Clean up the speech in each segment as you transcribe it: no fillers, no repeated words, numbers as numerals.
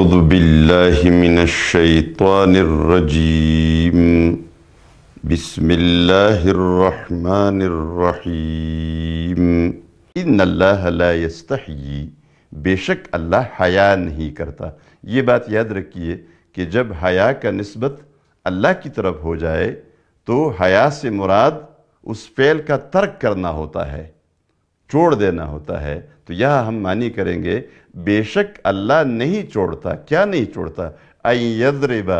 أعوذ بالله من الشيطان الرجيم بسم الله الرحمن الرحیم ان اللہ لا یستحیی، بے شک اللہ حیا نہیں کرتا۔ یہ بات یاد رکھیے کہ جب حیا کا نسبت اللہ کی طرف ہو جائے تو حیا سے مراد اس فعل کا ترک کرنا ہوتا ہے، چھوڑ دینا ہوتا ہے۔ تو یہاں ہم معنی کریں گے بے شک اللہ نہیں چھوڑتا۔ کیا نہیں چھوڑتا؟ ان یضرب،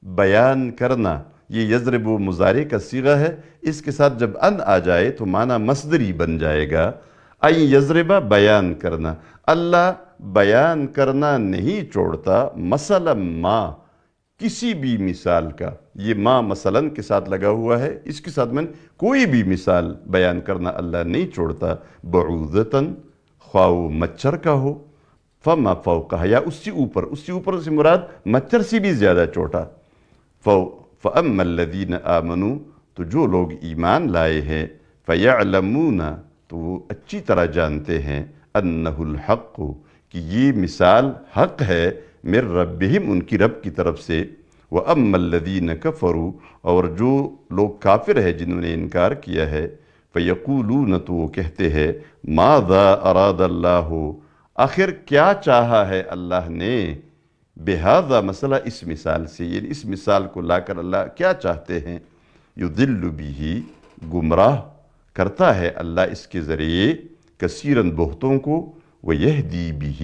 بیان کرنا۔ یہ یضرب مضارع کا صیغہ ہے، اس کے ساتھ جب ان آ جائے تو معنی مصدری بن جائے گا۔ ان یضرب، بیان کرنا۔ اللہ بیان کرنا نہیں چھوڑتا مثلا ما، کسی بھی مثال کا۔ یہ ما مثلا کے ساتھ لگا ہوا ہے، اس کے ساتھ میں کوئی بھی مثال بیان کرنا اللہ نہیں چھوڑتا۔ بعوضتاً، خواہ وہ مچھر کا ہو، فما فوقہ، یا اس سے اوپر۔ اس سے اوپر سے مراد مچھر سے بھی زیادہ چھوٹا۔ فَأَمَّا الَّذِينَ آمَنُوا، تو جو لوگ ایمان لائے ہیں، فَيَعْلَمُونَ، تو وہ اچھی طرح جانتے ہیں، أَنَّهُ الْحَقُّ، کہ یہ مثال حق ہے، من ربہم، ان کی رب کی طرف سے۔ وَأَمَّا الَّذِينَ كَفَرُوا، اور جو لوگ کافر ہیں جنہوں نے انکار کیا ہے، فَيَقُولُونَ، تو وہ کہتے ہیں، مَاذَا أَرَادَ اللَّهُ، آخر کیا چاہا ہے اللہ نے، بہذا، مسئلہ اس مثال سے، یعنی اس مثال کو لا کر اللہ کیا چاہتے ہیں۔ یضل بہ، گمراہ کرتا ہے اللہ اس کے ذریعے، کثیراً بہتوں کو، ویہدی بہ،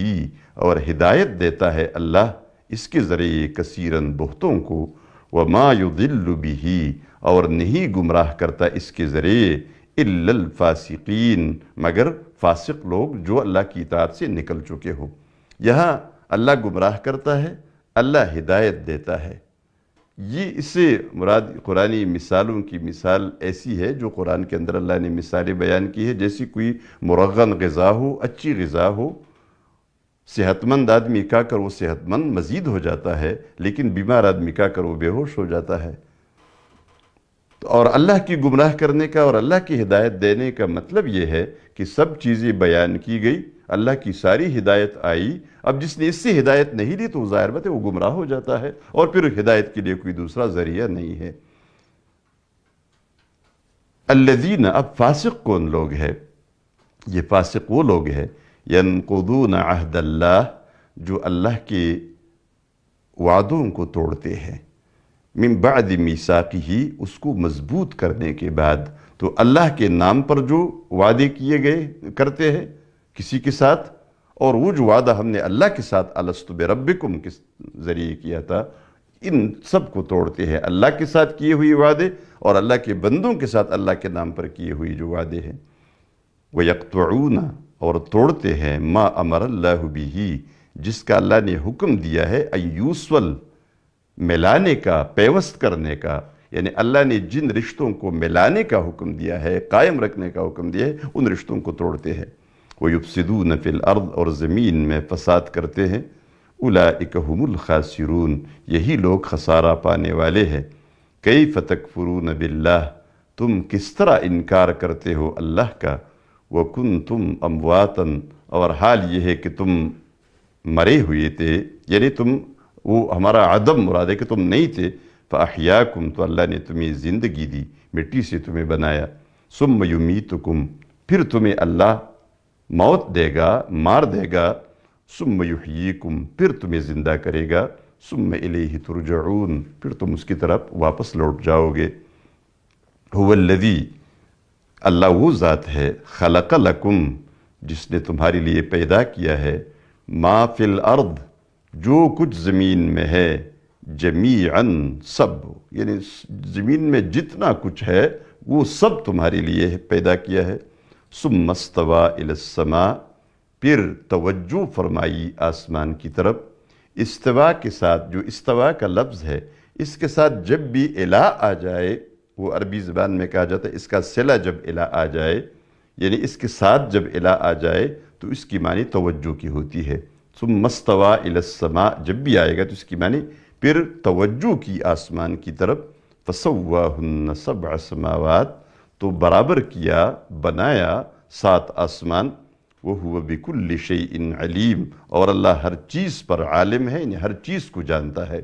اور ہدایت دیتا ہے اللہ اس کے ذریعے کثیراً بہتوں کو۔ وما یضل بہ، اور نہیں گمراہ کرتا اس کے ذریعے، الا الفاسقین، مگر فاسق لوگ جو اللہ کی اطاعت سے نکل چکے ہو۔ یہاں اللہ گمراہ کرتا ہے، اللہ ہدایت دیتا ہے۔ یہ اس سے مراد قرآنی مثالوں کی مثال ایسی ہے جو قرآن کے اندر اللہ نے مثالیں بیان کی ہے، جیسی کوئی مرغن غذا ہو، اچھی غذا ہو، صحت مند آدمی کھا کر وہ صحت مند مزید ہو جاتا ہے، لیکن بیمار آدمی کھا کر وہ بے ہوش ہو جاتا ہے۔ اور اللہ کی گمراہ کرنے کا اور اللہ کی ہدایت دینے کا مطلب یہ ہے کہ سب چیزیں بیان کی گئی، اللہ کی ساری ہدایت آئی، اب جس نے اس سے ہدایت نہیں لی تو ظاہر بات ہے وہ گمراہ ہو جاتا ہے، اور پھر ہدایت کے لیے کوئی دوسرا ذریعہ نہیں ہے۔ الذین، اب فاسق کون لوگ ہیں؟ یہ فاسق وہ لوگ ہیں، ینقضون عہد اللہ، جو اللہ کے وعدوں کو توڑتے ہیں، من بعد میثاقہ، اس کو مضبوط کرنے کے بعد۔ تو اللہ کے نام پر جو وعدے کیے گئے کرتے ہیں کسی کے ساتھ، اور وہ جو وعدہ ہم نے اللہ کے ساتھ الست بربکم کے ذریعے کیا تھا، ان سب کو توڑتے ہیں۔ اللہ کے ساتھ کیے ہوئے وعدے اور اللہ کے بندوں کے ساتھ اللہ کے نام پر کیے ہوئے جو وعدے ہیں۔ وَيَقْطُعُونَ، اور توڑتے ہیں، ما امر اللہ بہ، جس کا اللہ نے حکم دیا ہے، ایوسول، ملانے کا، پیوست کرنے کا، یعنی اللہ نے جن رشتوں کو ملانے کا حکم دیا ہے، قائم رکھنے کا حکم دیا ہے، ان رشتوں کو توڑتے ہیں۔ وَيُفْسِدُونَ فِي الْأَرْضِ، اور زمین میں فساد کرتے ہیں۔ أُولَئِكَ هُمُ الْخَاسِرُونَ، یہی لوگ خسارہ پانے والے ہیں۔ كَيْفَ تَكْفُرُونَ بِاللَّهِ، تم کس طرح انکار کرتے ہو اللہ کا، وَكُنْتُمْ أَمْوَاتًا، اور حال یہ ہے کہ تم مرے ہوئے تھے، یعنی تم، وہ ہمارا عدم مراد ہے کہ تم نہیں تھے۔ فَأَحْيَاكُمْ، تو اللہ نے تمہیں زندگی دی، مٹی سے تمہیں بنایا۔ ثُمَّ يُمِيتُكُمْ، پھر تمہیں اللہ موت دے گا، مار دے گا۔ ثُمَّ يُحْيِيكُمْ، پھر تمہیں زندہ کرے گا۔ ثُمَّ إِلَيْهِ تُرْجَعُونَ، پھر تم اس کی طرف واپس لوٹ جاؤ گے۔ هُوَ الَّذِي، اللہ وہ ذات ہے، خَلَقَ لَكُمْ، جس نے تمہارے لیے پیدا کیا ہے، مَا فِي الْأَرْضِ، جو کچھ زمین میں ہے، جمیعاً، سب، یعنی زمین میں جتنا کچھ ہے وہ سب تمہارے لیے پیدا کیا ہے۔ ثم استوى الى السماء، پھر توجہ فرمائی آسمان کی طرف۔ استوا کے ساتھ، جو استوا کا لفظ ہے، اس کے ساتھ جب بھی الہ آ جائے، وہ عربی زبان میں کہا جاتا ہے اس کا صلہ جب الہ آ جائے، یعنی اس کے ساتھ جب الہ آ جائے تو اس کی معنی توجہ کی ہوتی ہے۔ ثم استوى الى السماء، جب بھی آئے گا تو اس کی معنی پھر توجہ کی آسمان کی طرف۔ فسواہن سبع سماوات، تو برابر کیا، بنایا 7 آسمان۔ وَهُوَ بِكُلِّ شَيْءٍ عَلِيمٌ، اور اللہ ہر چیز پر عالم ہے، یعنی ہر چیز کو جانتا ہے۔